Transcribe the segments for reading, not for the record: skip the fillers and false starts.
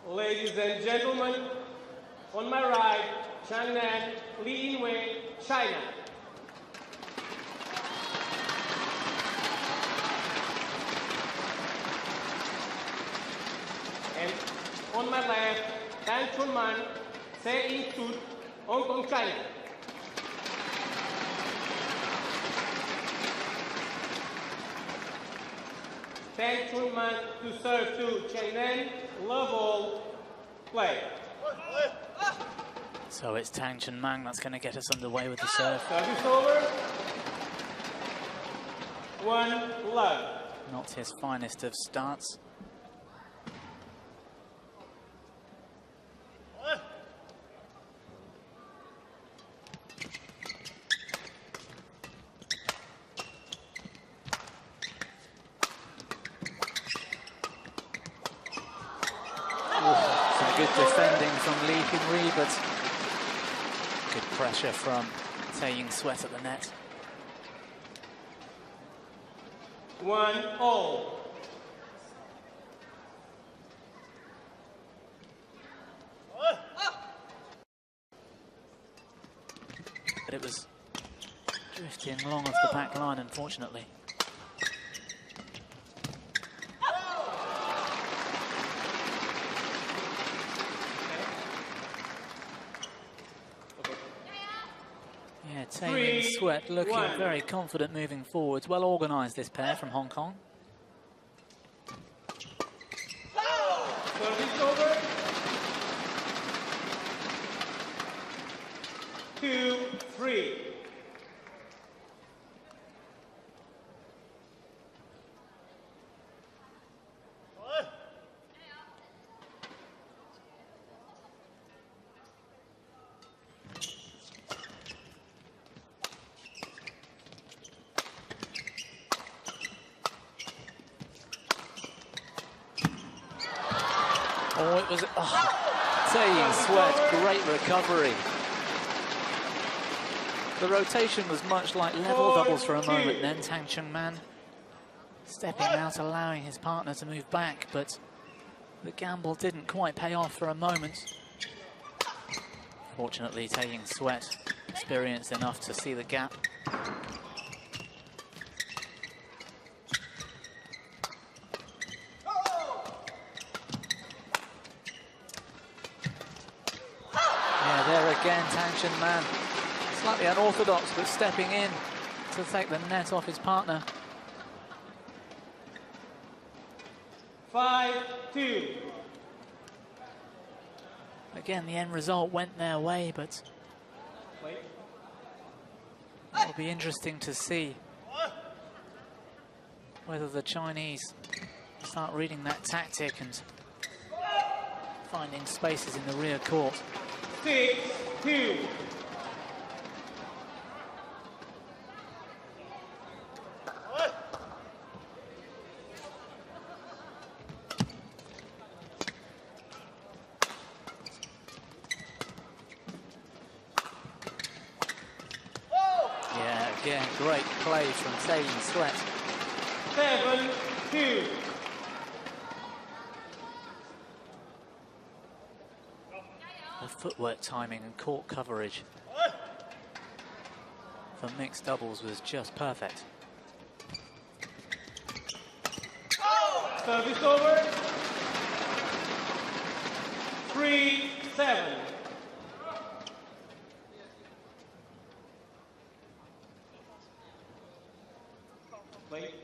Ladies and gentlemen, on my right, Changnan, Li Yinwei, China. And on my left, Tang Chunman, Se Sud, Hong Kong, China. Tang Chunman to serve to Changnan, love all, play. So it's Tang Chunman that's going to get us underway with the serve. Service over. 1 love. Not his finest of starts. Some good defending from Li Yinwei, but good pressure from Tae Sweat at the net. 1-all. But it was drifting long off the back line, unfortunately. Yeah, Tae Sweat looking very confident moving forwards. Well organised, this pair from Hong Kong. Service over. 2-3. Oh, it was Tae Sweat, great recovery. The rotation was much like level doubles for a moment then. Tang Chunman stepping out, allowing his partner to move back, but the gamble didn't quite pay off for a moment. Fortunately, Tae Sweat experienced enough to see the gap. Again, Tang Chunman, slightly unorthodox, but stepping in to take the net off his partner. 5-2. Again, the end result went their way, but it'll be interesting to see whether the Chinese start reading that tactic and finding spaces in the rear court. 6-2. Yeah, again, great play from Tae Sweat. 7-2. The footwork timing and court coverage for mixed doubles was just perfect. Service over. 3-7. Wait.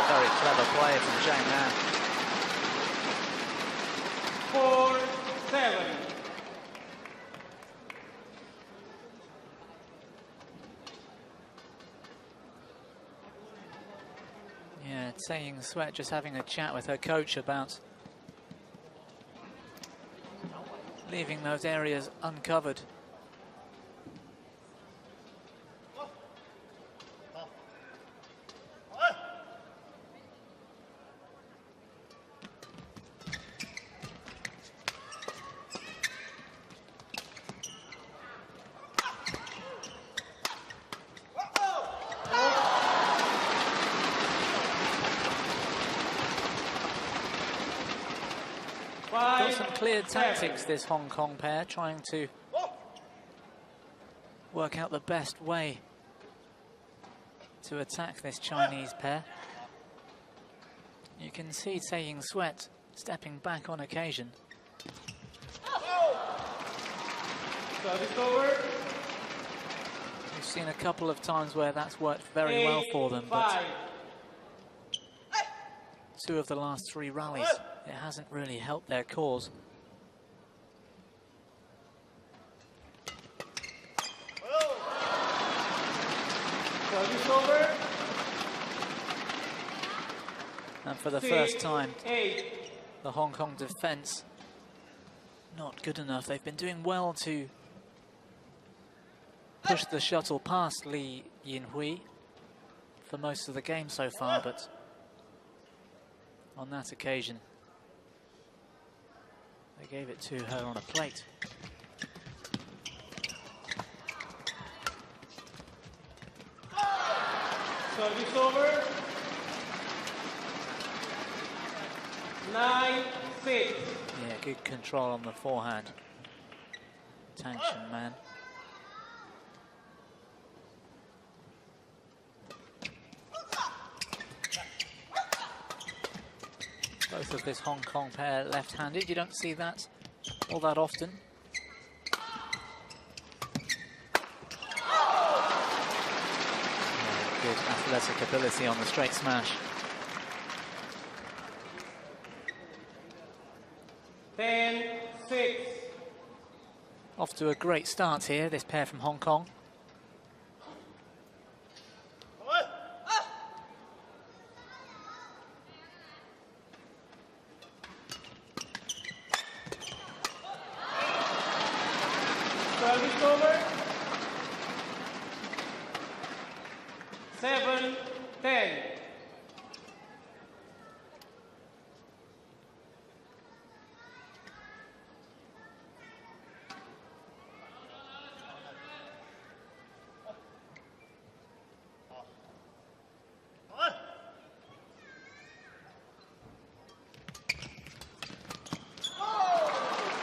Very clever play from Zhang. 4-7. Yeah, Tae Sweat just having a chat with her coach about leaving those areas uncovered. clear tactics, this Hong Kong pair, trying to work out the best way to attack this Chinese pair. You can see Taeying Sweat stepping back on occasion. Service over. We've seen a couple of times where that's worked very well for them, but 2 of the last 3 rallies, it hasn't really helped their cause. Service over. And for the first time, the Hong Kong defense not good enough. They've been doing well to push the shuttle past Li Yinhui for most of the game so far, but on that occasion, they gave it to her on a plate. Service over. 9-6. Yeah, good control on the forehand. Tang Man. Both of this Hong Kong pair left-handed. You don't see that all that often. Yeah, good athletic ability on the straight smash. 10-6. Off to a great start here, this pair from Hong Kong. Service over. 7-10.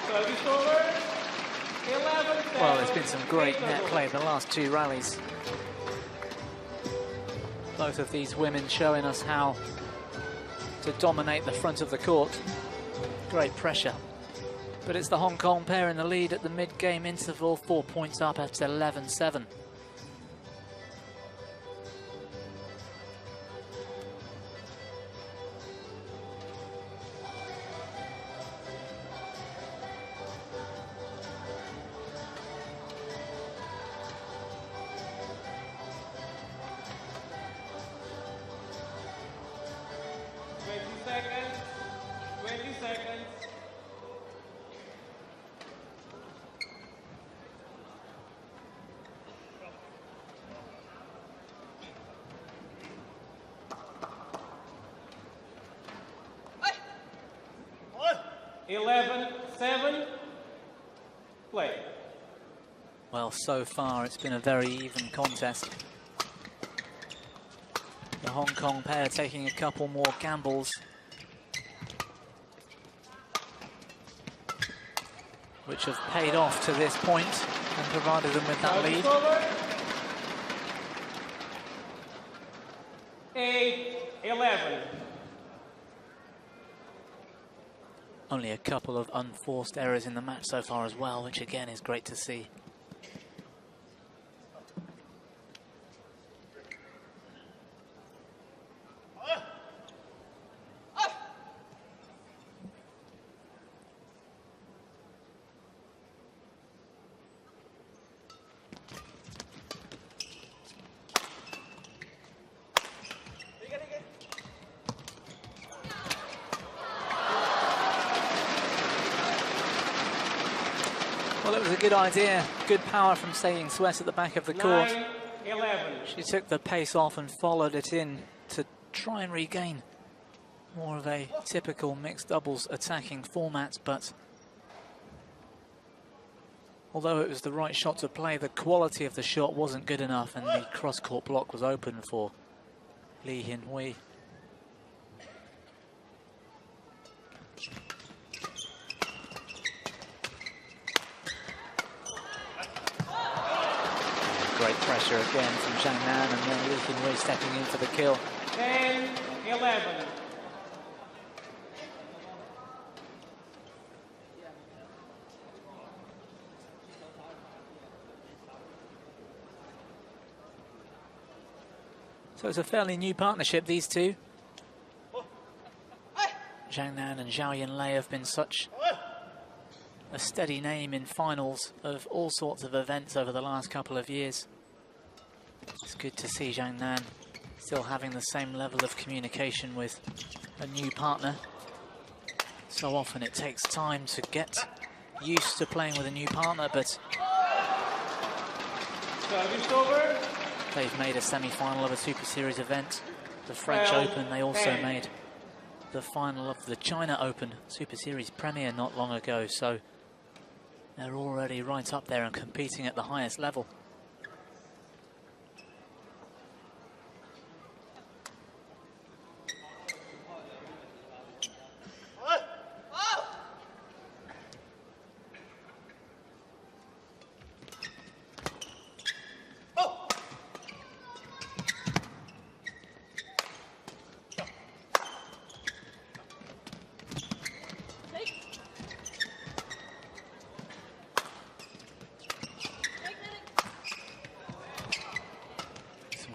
Service over. 11-10. Well, there's been some great net play the last 2 rallies. Both of these women showing us how to dominate the front of the court. Great pressure. But it's the Hong Kong pair in the lead at the mid-game interval, 4 points up at 11-7. Play. Well, so far it's been a very even contest. The Hong Kong pair taking a couple more gambles, which have paid off to this point and provided them with that lead. 8-11. Only a couple of unforced errors in the match so far as well, which again is great to see. Well, it was a good idea. Good power from Taeying Sweat at the back of the court. 9-11. She took the pace off and followed it in to try and regain more of a typical mixed doubles attacking format, but although it was the right shot to play, the quality of the shot wasn't good enough and the cross-court block was open for Li Yinhui. Great pressure again from Zhang Nan, and then Li Qinhui stepping in for the kill. 10-11. So it's a fairly new partnership, these two. Zhang Nan and Zhao Yunlei have been such a steady name in finals of all sorts of events over the last couple of years. It's good to see Zhang Nan still having the same level of communication with a new partner. So often it takes time to get used to playing with a new partner, but Service over. they've made a semi-final of a Super Series event. The French Open, they also made the final of the China Open Super Series Premier not long ago, so they're already right up there and competing at the highest level.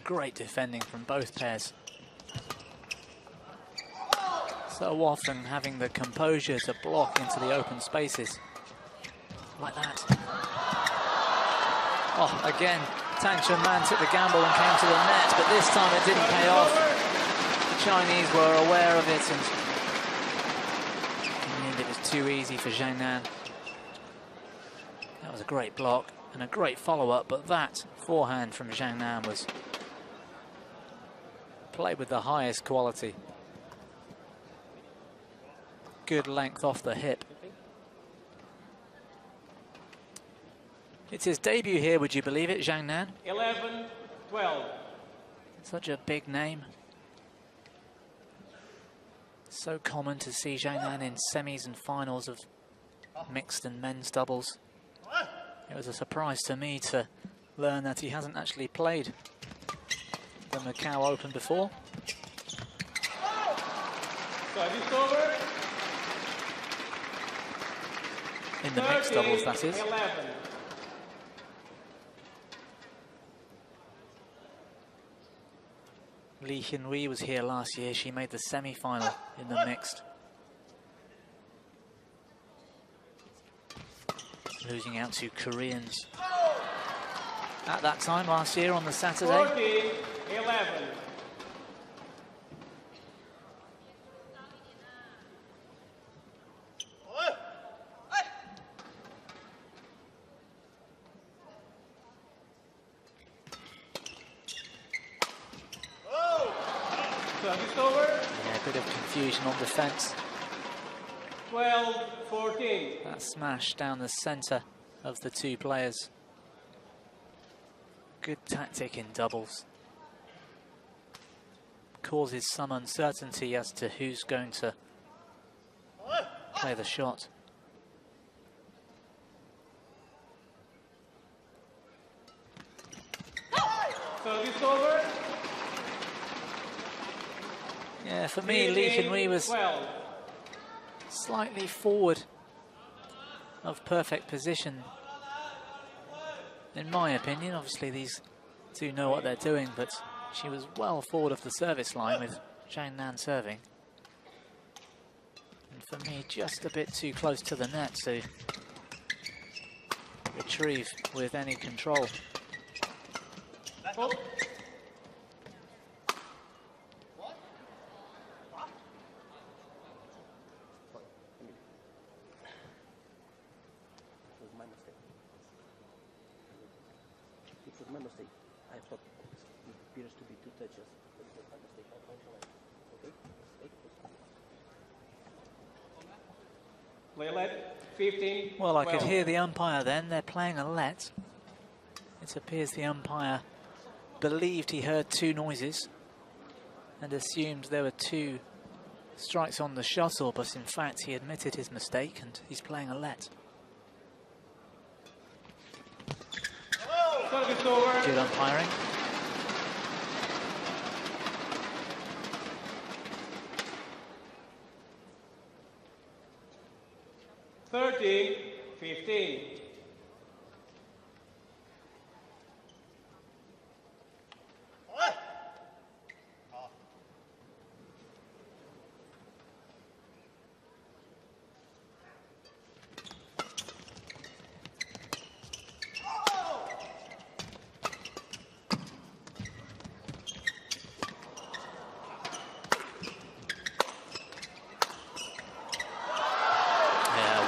Great defending from both pairs. So often having the composure to block into the open spaces. Like that. Oh, again, Tang Chunman took the gamble and came to the net, but this time it didn't pay off. The Chinese were aware of it, and in the end it was too easy for Zhang Nan. That was a great block and a great follow-up, but that forehand from Zhang Nan was played with the highest quality. Good length off the hip. It's his debut here, would you believe it, Zhang Nan? 11-12. Such a big name. So common to see Zhang Nan in semis and finals of mixed and men's doubles. It was a surprise to me to learn that he hasn't actually played the Macau Open before. Service over. In the mixed doubles, that is. 11. Li Qinhui was here last year. She made the semi-final in the mixed. Losing out to Koreans at that time last year on the Saturday. 14-11. Service over. Yeah, a bit of confusion on defence. 12-14. That smash down the centre of the two players. Good tactic in doubles. Causes some uncertainty as to who's going to play the shot. Service over. Yeah, for me, Li Qinhui was 12. slightly forward of perfect position, in my opinion. Obviously, these two know what they're doing, but she was well forward of the service line with Zhang Nan serving. And for me, just a bit too close to the net to retrieve with any control. Oh. My mistake. I thought it appears to be 2 touches. But it was my mistake. Okay? Play let. 15. Well, I 12. could hear the umpire then. They're playing a let. It appears the umpire believed he heard 2 noises and assumed there were 2 strikes on the shuttle, but in fact he admitted his mistake and he's playing a let. Service over. good umpiring. Thirteen, 15.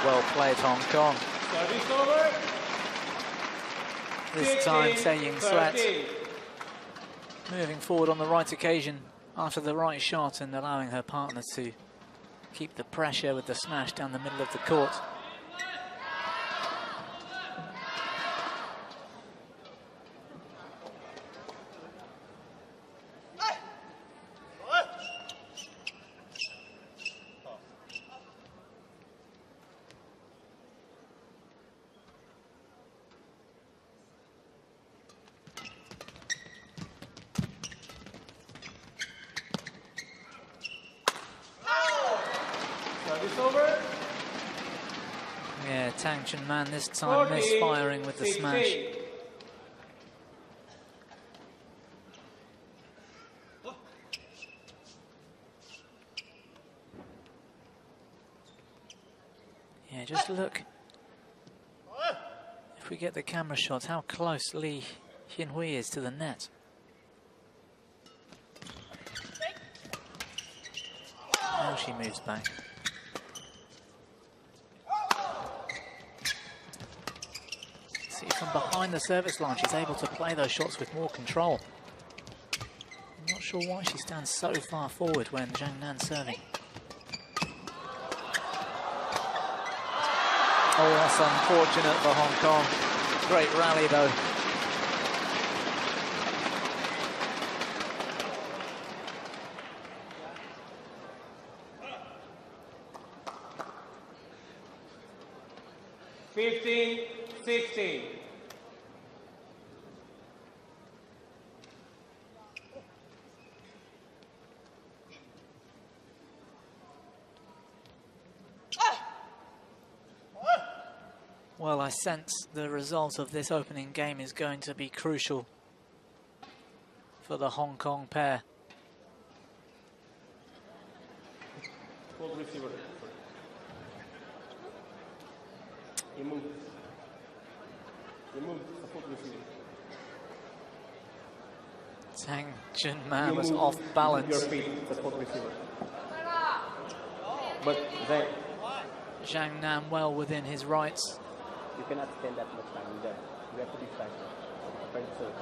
Well played, Hong Kong. Service over. This time, 16, Ying Sweat 13. moving forward on the right occasion after the right shot and allowing her partner to keep the pressure with the smash down the middle of the court. Service over. Yeah, Tang Chunman this time 14, misfiring with the 16. smash. Yeah, just look. If we get the camera shot, how close Li Hinhui is to the net. Now she moves back. See, from behind the service line, she's able to play those shots with more control. I'm not sure why she stands so far forward when Zhang Nan's serving. Oh, that's unfortunate for Hong Kong. Great rally, though. Fifteen, 16. Well, I sense the result of this opening game is going to be crucial for the Hong Kong pair. Hold receiver. You move. You move. Support receiver. Tang Chunman You was move off balance. Your feet. Support receiver. But then Zhang Nan well within his rights. You cannot spend that much time in there. You have to be faster.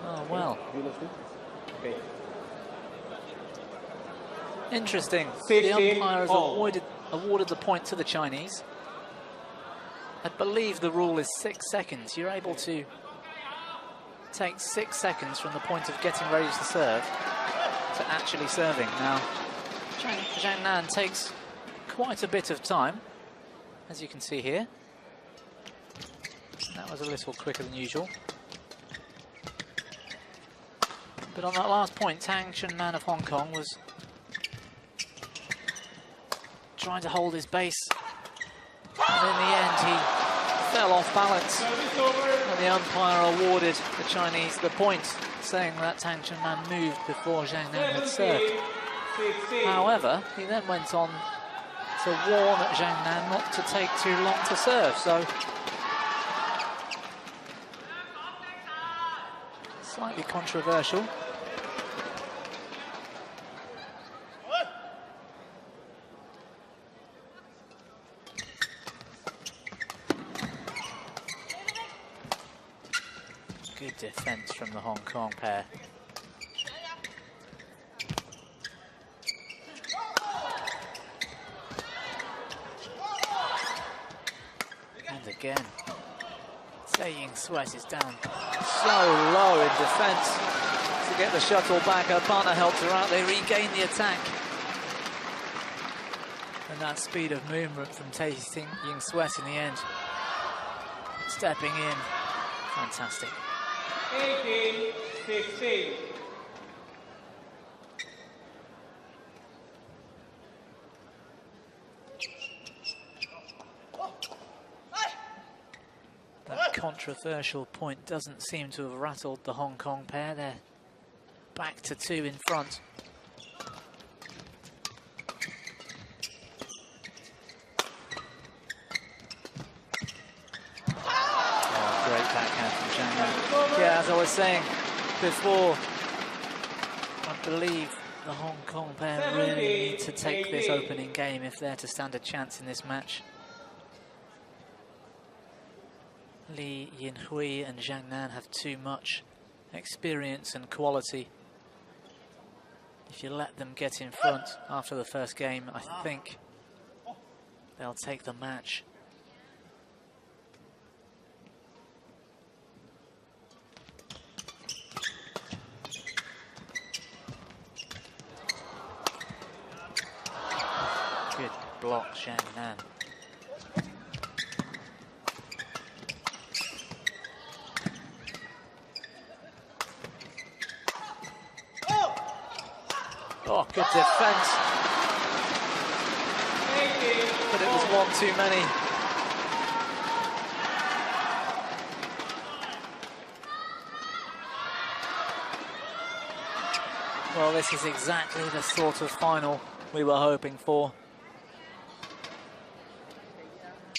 Oh, well. Do you understand? okay. Interesting. 16 The umpire has all. awarded the point to the Chinese. I believe the rule is 6 seconds. You're able to take 6 seconds from the point of getting ready to serve to actually serving. Now, Zhang Nan takes quite a bit of time, as you can see here. That was a little quicker than usual. But on that last point, Tang Chunman of Hong Kong was trying to hold his base. And in the end, he fell off balance. Service over. And the umpire awarded the Chinese the point, saying that Tang Chunman moved before Zhang Nan had served. 16. However, he then went on to warn Zhang Nan not to take too long to serve. So, slightly controversial. Good defense from the Hong Kong pair. And again, Ying Sweat is down so low in defense to get the shuttle back. Her partner helped her out. They regain the attack. And that speed of movement from Ying Sweat in the end. Stepping in. Fantastic. 18-16. That controversial point doesn't seem to have rattled the Hong Kong pair. They're back to 2 in front. Oh, great backhand from Zhang. Yeah, as I was saying before, I believe the Hong Kong pair really need to take this opening game if they're to stand a chance in this match. Li Yinhui and Zhang Nan have too much experience and quality. If you let them get in front after the first game, I think they'll take the match. Good block, Zhang Nan. Oh, good defense. But it was one too many. Well, this is exactly the sort of final we were hoping for.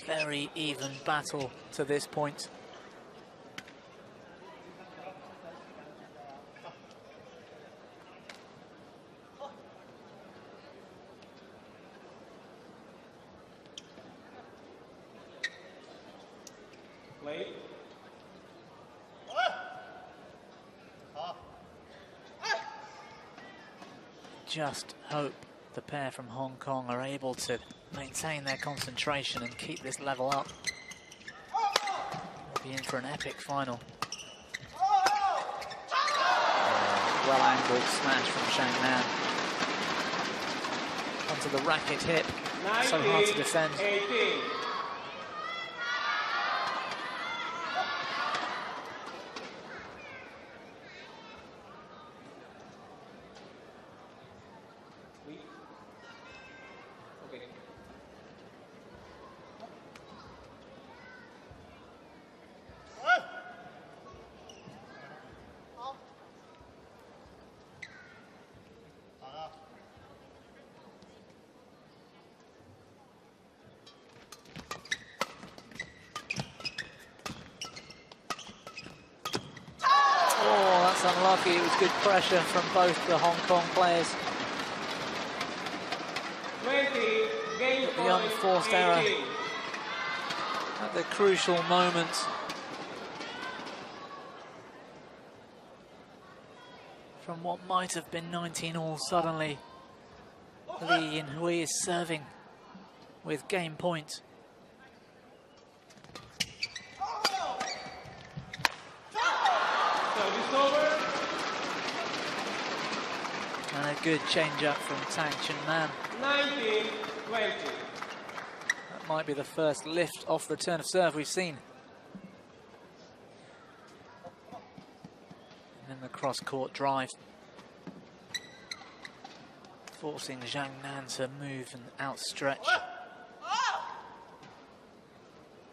Very even battle to this point. Just hope the pair from Hong Kong are able to maintain their concentration and keep this level up. We'll be in for an epic final. Well-angled smash from Zhang Nan. Onto the racket hip. So hard to defend. 18. Unlucky. It was good pressure from both the Hong Kong players. 20, game But the unforced error at the crucial moment. From what might have been 19-all, suddenly Li Yinhui is serving with game point. And a good change-up from Tang Man. 19-20. That might be the first lift off the turn of serve we've seen. And then the cross-court drive. Forcing Zhang Nan to move and outstretch.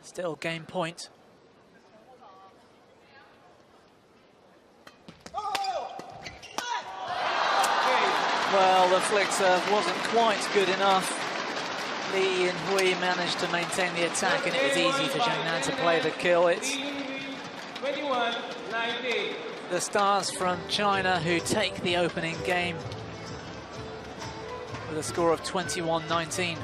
Still game point. Well, the flick serve wasn't quite good enough. Li Yinhui managed to maintain the attack, and it was easy for Zhang Nan to play the kill. It's 21-19. the stars from China who take the opening game with a score of 21-19.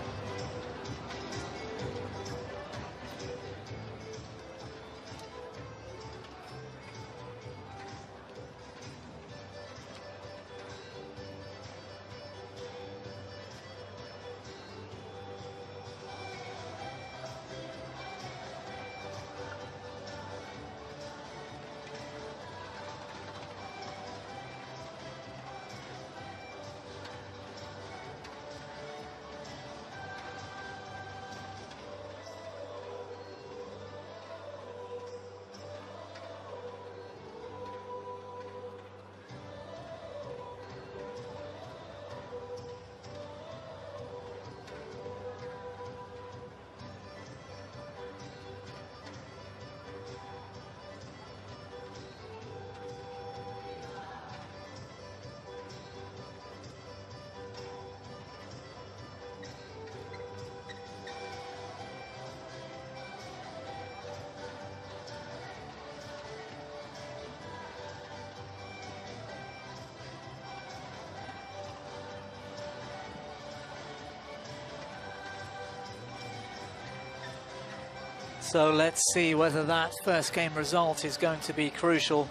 So let's see whether that first game result is going to be crucial,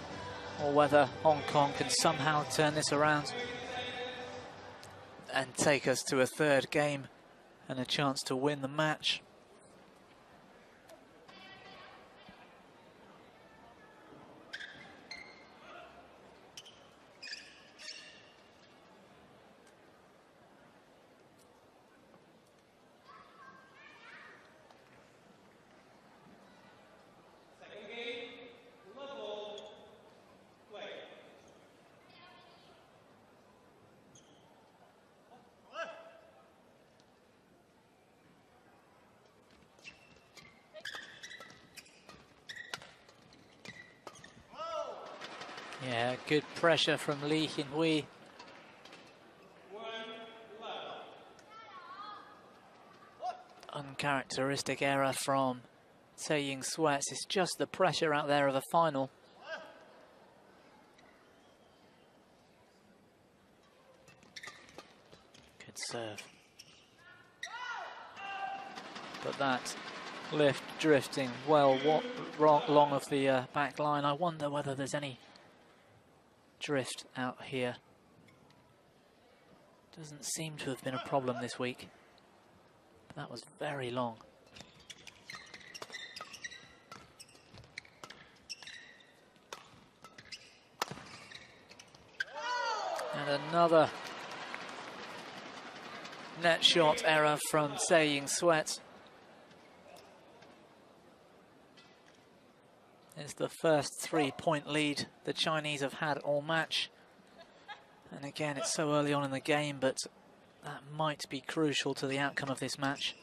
or whether Hong Kong can somehow turn this around and take us to a third game and a chance to win the match. Yeah, good pressure from Li Hinhui. Uncharacteristic error from Tsai Ying-Sweat. It's just the pressure out there of a final. Good serve. But that lift drifting well long of the back line. I wonder whether there's any drift out here. Doesn't seem to have been a problem this week. But that was very long. And another net shot error from Tsai Ying-Sweat. It's the first 3-point lead the Chinese have had all match. And again, it's so early on in the game, but that might be crucial to the outcome of this match.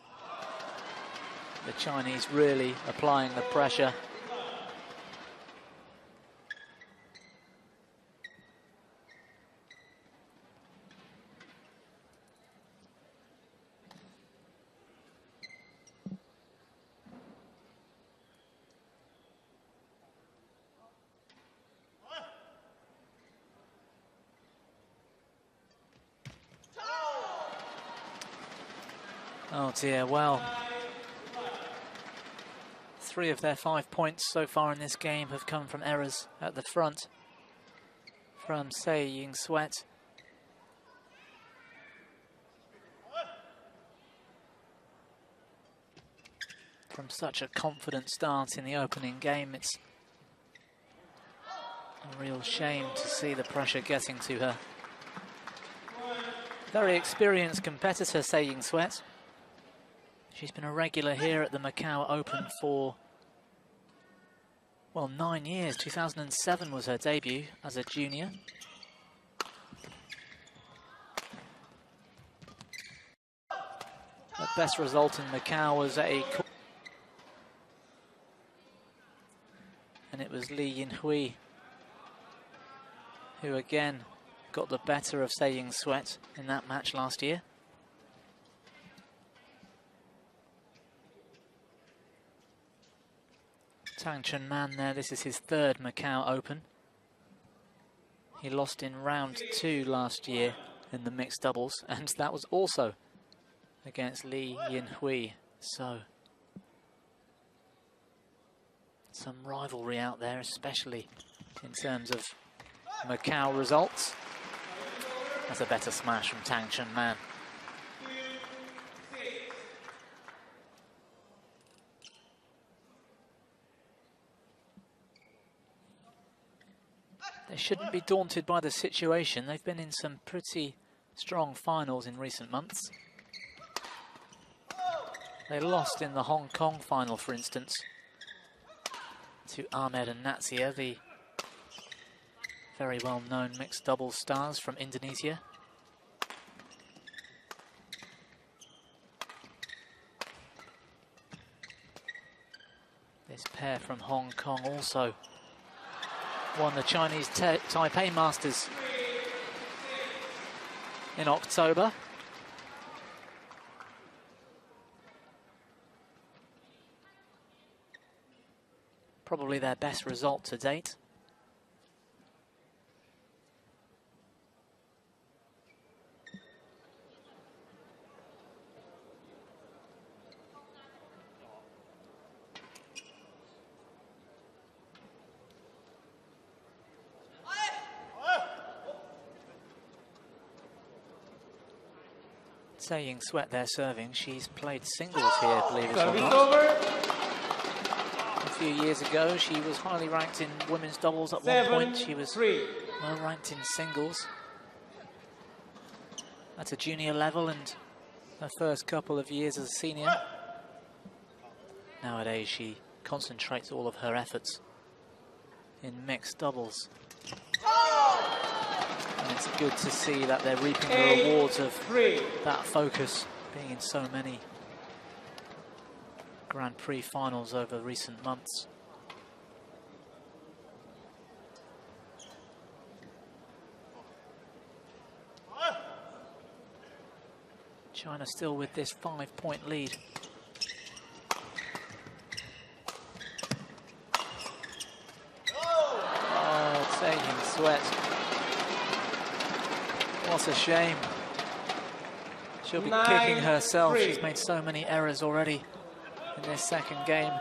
The Chinese really applying the pressure. Oh dear, well, 3 of their 5 points so far in this game have come from errors at the front from Tsai Ying-Sweat. From such a confident start in the opening game, it's a real shame to see the pressure getting to her. Very experienced competitor, Tsai Ying-Sweat. She's been a regular here at the Macau Open for, well, 9 years. 2007 was her debut as a junior. Her best result in Macau was and it was Li Yinhui who again got the better of Tsai Ying-Sweat in that match last year. Tang Man there, this is his 3rd Macau Open. He lost in round 2 last year in the mixed doubles, and that was also against Li Yinhui. So, some rivalry out there, especially in terms of Macau results. That's a better smash from Tang Man. They shouldn't be daunted by the situation. They've been in some pretty strong finals in recent months. They lost in the Hong Kong final, for instance, to Ahmed and Natsia, the very well-known mixed doubles stars from Indonesia. This pair from Hong Kong also won the Chinese Taipei Masters in October. Probably their best result to date. Zhang Sweat there serving. She's played singles here, believe it or Service not. over. A few years ago, she was highly ranked in women's doubles at one point. She was 7-3. well ranked in singles at a junior level and her first couple of years as a senior. Nowadays, she concentrates all of her efforts in mixed doubles. And it's good to see that they're reaping the rewards of that focus, being in so many Grand Prix finals over recent months. China still with this 5-point lead. Oh, Zhang Sweat. What a shame. She'll be kicking herself. 9-3. She's made so many errors already in this second game.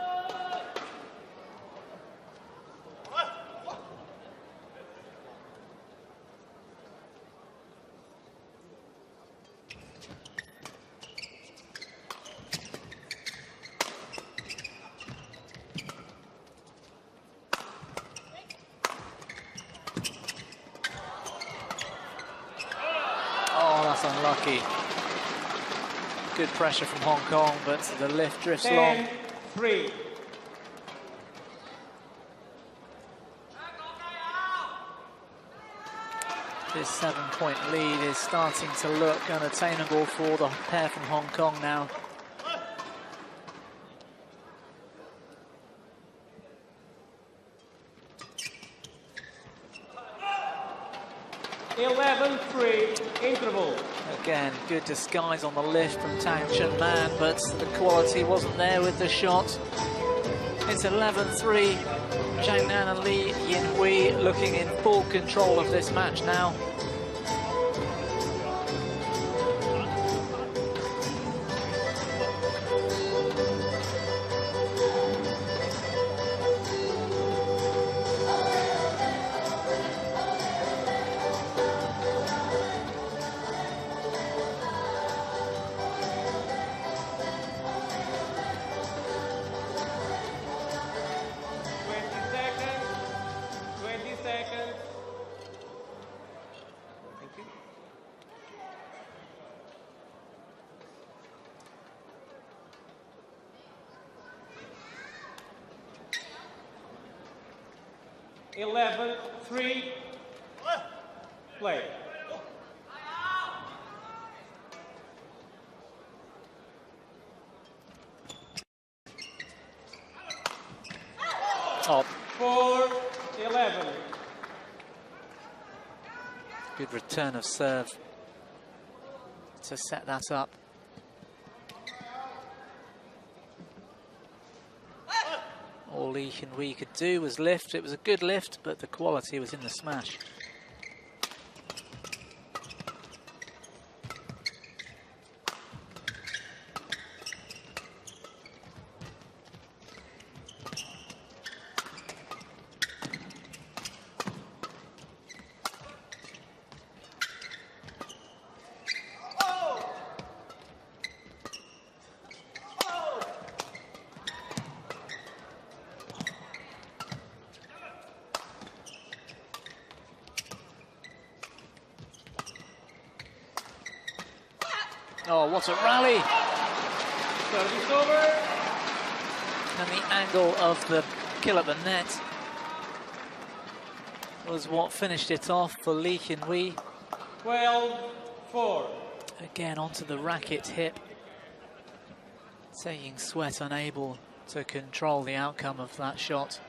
Unlucky. Good pressure from Hong Kong, but the lift drifts long. 10-3. This 7-point lead is starting to look unattainable for the pair from Hong Kong now. Interval. Again, good disguise on the lift from Tang Man, but the quality wasn't there with the shot. It's 11-3. Zhang Nan and Li Yinhui looking in full control of this match now. Thank you. Eleven, 3. Play. Oh. 4-11. Good return of serve to set that up. All Li Yinhui could do was lift. It was a good lift, but the quality was in the smash. Oh, what a rally! Service over. And the angle of the kill at the net was what finished it off for Li Yinhui. 12-4. Again onto the racket hip. Zhang Sweat unable to control the outcome of that shot.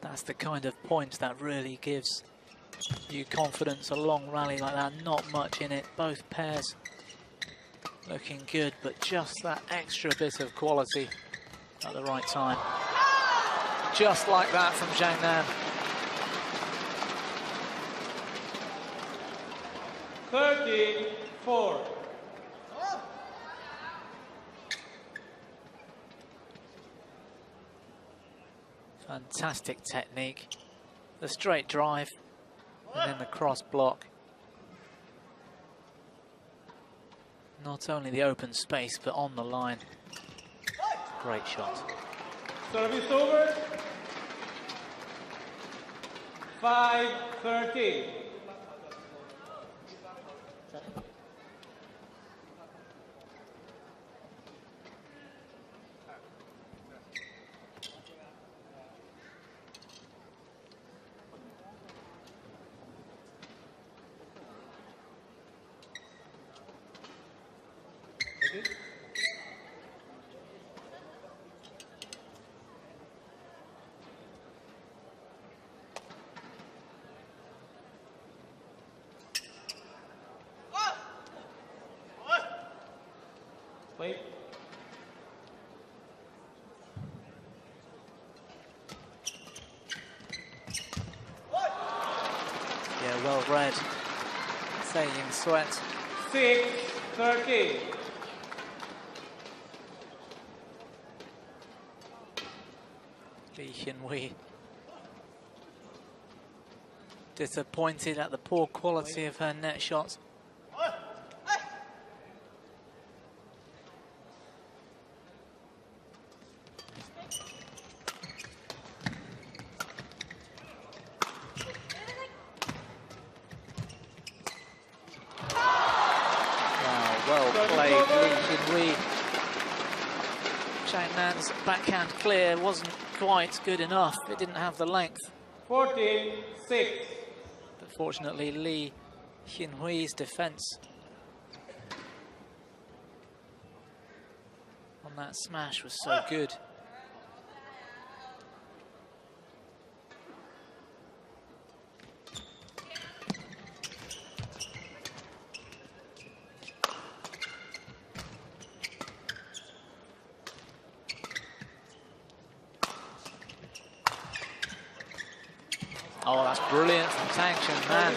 That's the kind of point that really gives you confidence. A long rally like that, not much in it. Both pairs looking good, but just that extra bit of quality at the right time. Just like that from Zhang Nan. 13-4. Fantastic technique. The straight drive and then the cross block. Not only the open space, but on the line. Great shot. Service over. 5-13. Wait. Yeah, well read. Saying Sweat. 6-13. Li Xinhui disappointed at the poor quality of her net shots. Chang's backhand clear wasn't quite good enough. It didn't have the length. 14-6. But fortunately, Li Xinhui's defense on that smash was so good. Oh, that's brilliant from Tang, man.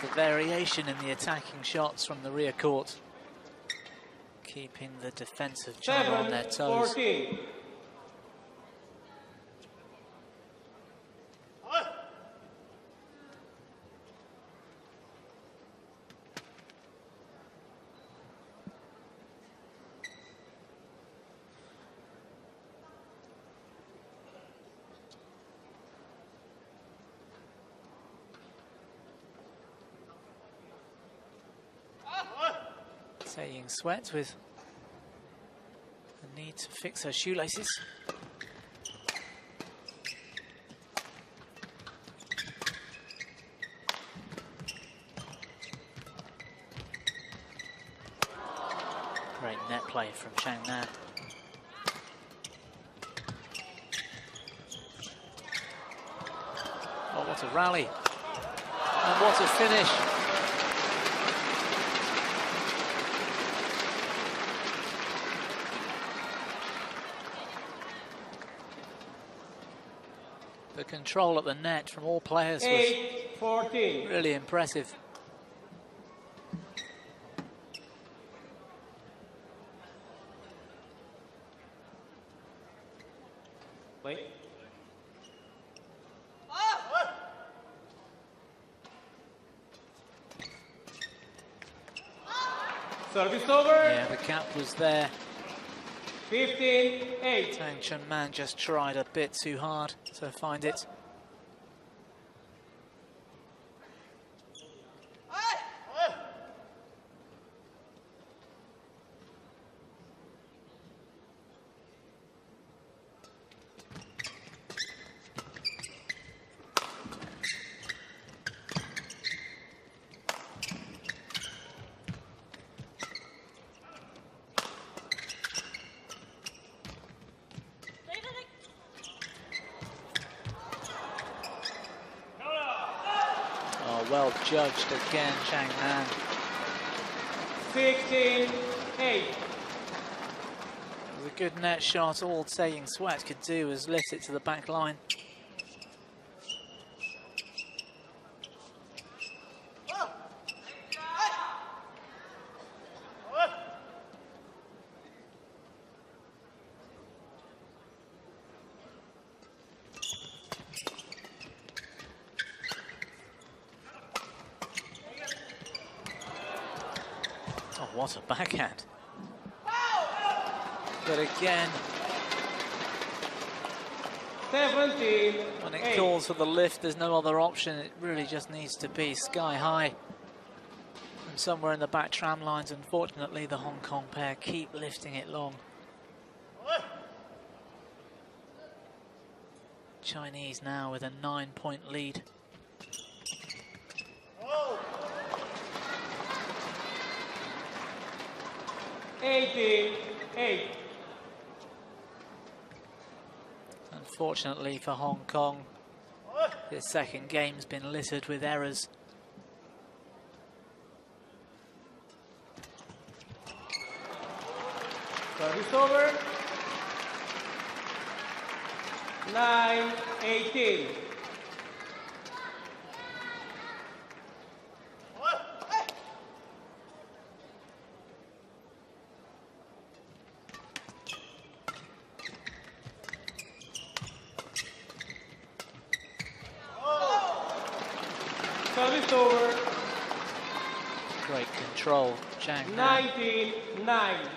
The variation in the attacking shots from the rear court, keeping the defensive China on their toes. 14. Saying Sweat with the need to fix her shoelaces. Great net play from Zhang Nan. Oh, what a rally. And what a finish. The control at the net from all players was 8-14. really impressive. Wait. Service over. Yeah, the gap was there. 15-8. Tang Chunman just tried a bit too hard to find it. Well judged again, Zhang Nan. 16-8. It was a good net shot. All Saying Sweat could do was lift it to the back line. what a backhand. But again, 17. when it calls for the lift, there's no other option. It really just needs to be sky high. And somewhere in the back tram lines, unfortunately, the Hong Kong pair keep lifting it long. Chinese now with a 9-point lead. Oh. 18-8. Unfortunately for Hong Kong, this second game's been littered with errors. Service over. 9-18. Service over. Great control, Zhang. 19-9.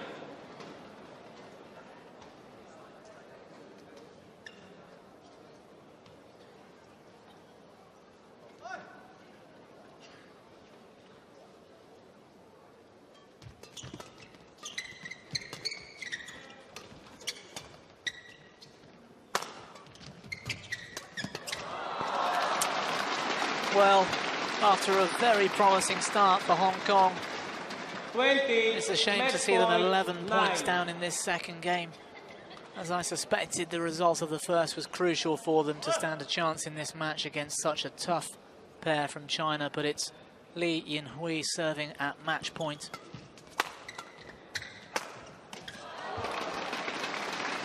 Well, after a very promising start for Hong Kong, 20. it's a shame to see them 11 points down in this second game. As I suspected, the result of the first was crucial for them to stand a chance in this match against such a tough pair from China, but it's Li Yinhui serving at match point.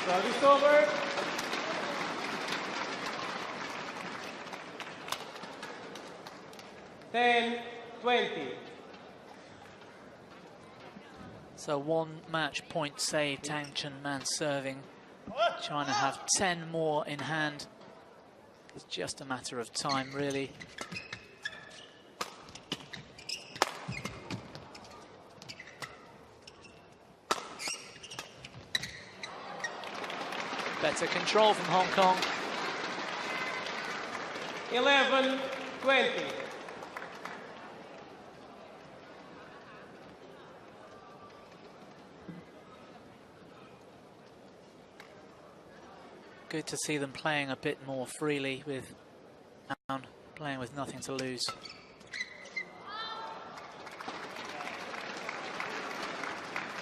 Service over. Ten, 20. So one match point saved, Tang Chunman serving. China have 10 more in hand. It's just a matter of time, really. Better control from Hong Kong. 11, 20. Good to see them playing a bit more freely with Tang playing with nothing to lose.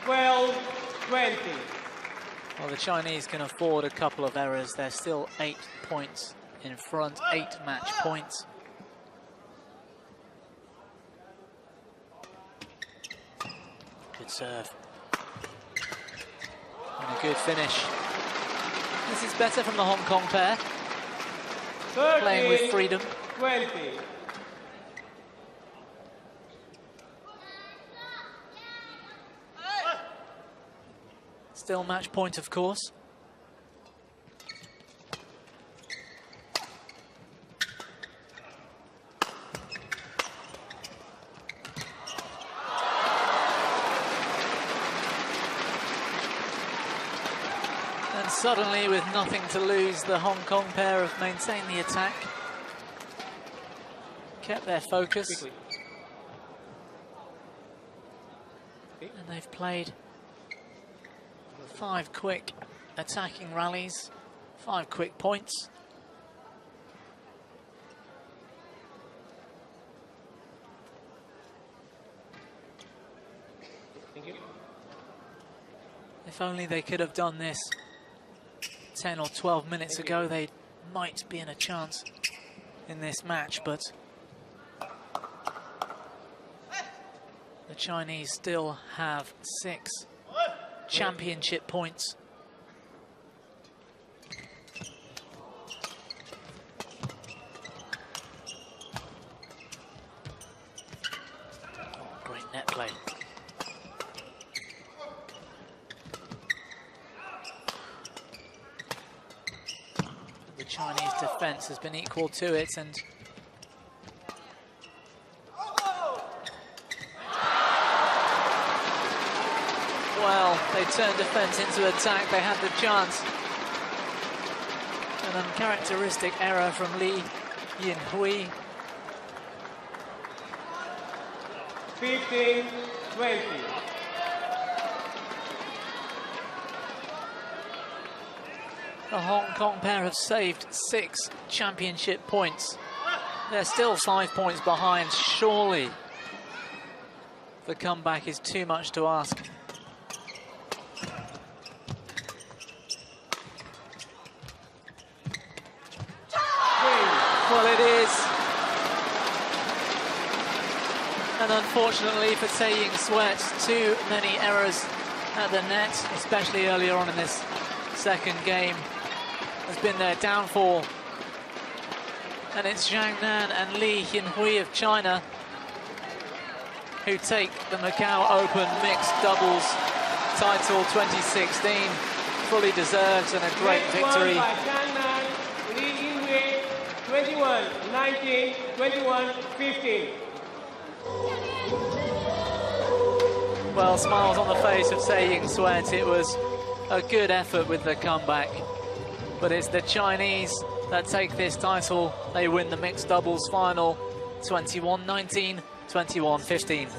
Well, 20. Well, the Chinese can afford a couple of errors. They're still 8 points in front, 8 match points. Good serve. And a good finish. This is better from the Hong Kong pair. 13, playing with freedom. 20. Still match point, of course. And suddenly, with nothing to lose, the Hong Kong pair have maintained the attack. Kept their focus. Quickly. And they've played 5 quick attacking rallies, 5 quick points. Thank you. If only they could have done this 10 or 12 minutes ago, they might be in a chance in this match, but the Chinese still have 6 championship points. Oh, great net play. The Chinese defense has been equal to it, and well. They turned defense into attack. They had the chance. An uncharacteristic error from Li Yinhui. 15-20. The Hong Kong pair have saved 6 championship points. They're still 5 points behind. Surely the comeback is too much to ask. Well, it is. And unfortunately for Tae Sweat, too many errors at the net, especially earlier on in this second game, has been their downfall. And it's Zhang Nan and Li Yinhui of China who take the Macau Open mixed doubles title 2016. Fully deserved and a great victory. By Zhang Nan, Li Yinhui, 21-19, 21-15. Well, smiles on the face of Tae Sweat. It was a good effort with the comeback. But it's the Chinese that take this title. They win the mixed doubles final 21-19, 21-15.